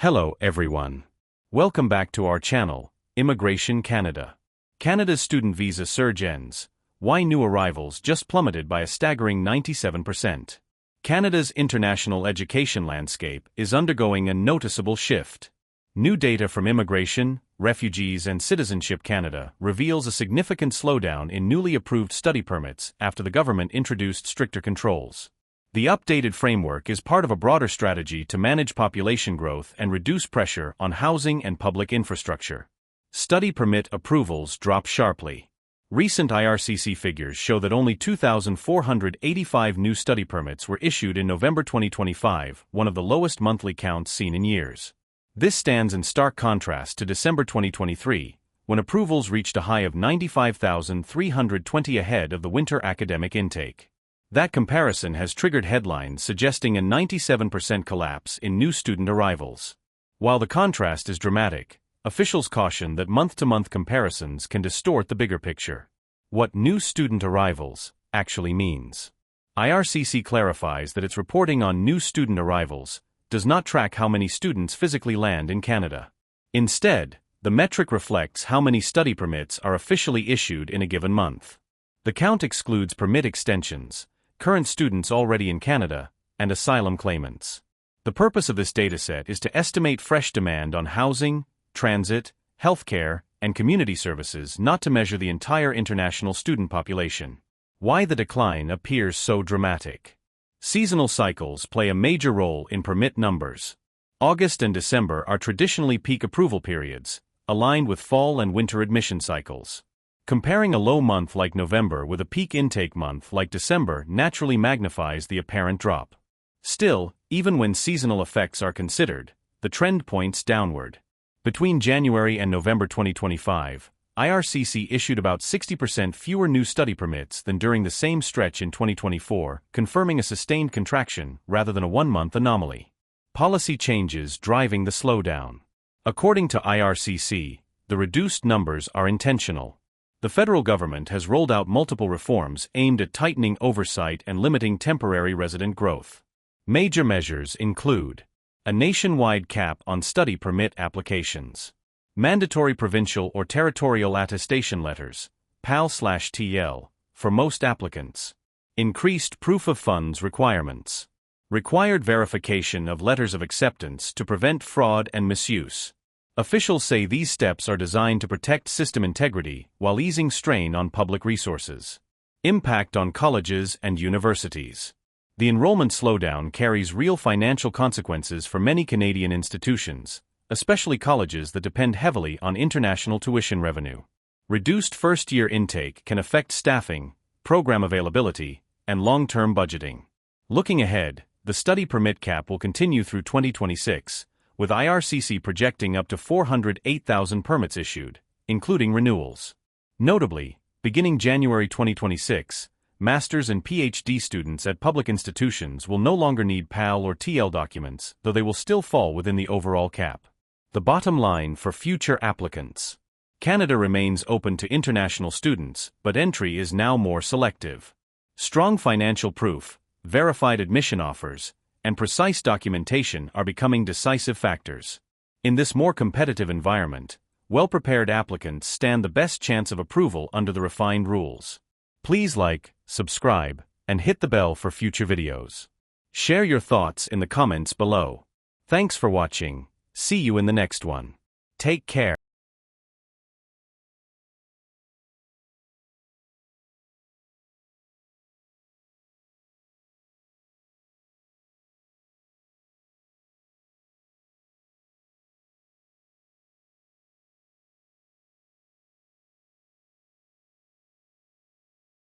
Hello everyone. Welcome back to our channel, Immigration Canada. Canada's student visa surge ends. Why new arrivals just plummeted by a staggering 97%. Canada's international education landscape is undergoing a noticeable shift. New data from Immigration, Refugees and Citizenship Canada reveals a significant slowdown in newly approved study permits after the government introduced stricter controls. The updated framework is part of a broader strategy to manage population growth and reduce pressure on housing and public infrastructure. Study permit approvals drop sharply. Recent IRCC figures show that only 2,485 new study permits were issued in November 2025, one of the lowest monthly counts seen in years. This stands in stark contrast to December 2023, when approvals reached a high of 95,320 ahead of the winter academic intake. That comparison has triggered headlines suggesting a 97% collapse in new student arrivals. While the contrast is dramatic, officials caution that month-to-month comparisons can distort the bigger picture. What new student arrivals actually means. IRCC clarifies that its reporting on new student arrivals does not track how many students physically land in Canada. Instead, the metric reflects how many study permits are officially issued in a given month. The count excludes permit extensions, current students already in Canada, and asylum claimants. The purpose of this dataset is to estimate fresh demand on housing, transit, healthcare, and community services, not to measure the entire international student population. Why the decline appears so dramatic. Seasonal cycles play a major role in permit numbers. August and December are traditionally peak approval periods, aligned with fall and winter admission cycles. Comparing a low month like November with a peak intake month like December naturally magnifies the apparent drop. Still, even when seasonal effects are considered, the trend points downward. Between January and November 2025, IRCC issued about 60% fewer new study permits than during the same stretch in 2024, confirming a sustained contraction rather than a one-month anomaly. Policy changes driving the slowdown. According to IRCC, the reduced numbers are intentional. The federal government has rolled out multiple reforms aimed at tightening oversight and limiting temporary resident growth. Major measures include a nationwide cap on study permit applications, mandatory provincial or territorial attestation letters, PAL/TL, for most applicants, increased proof of funds requirements, required verification of letters of acceptance to prevent fraud and misuse. Officials say these steps are designed to protect system integrity while easing strain on public resources. Impact on colleges and universities. The enrollment slowdown carries real financial consequences for many Canadian institutions, especially colleges that depend heavily on international tuition revenue. Reduced first-year intake can affect staffing, program availability, and long-term budgeting. Looking ahead, the study permit cap will continue through 2026, with IRCC projecting up to 408,000 permits issued, including renewals. Notably, beginning January 2026, master's and PhD students at public institutions will no longer need PAL or TL documents, though they will still fall within the overall cap. The bottom line for future applicants. Canada remains open to international students, but entry is now more selective. Strong financial proof, verified admission offers, and precise documentation are becoming decisive factors. In this more competitive environment, well-prepared applicants stand the best chance of approval under the refined rules. Please like, subscribe, and hit the bell for future videos. Share your thoughts in the comments below. Thanks for watching. See you in the next one. Take care.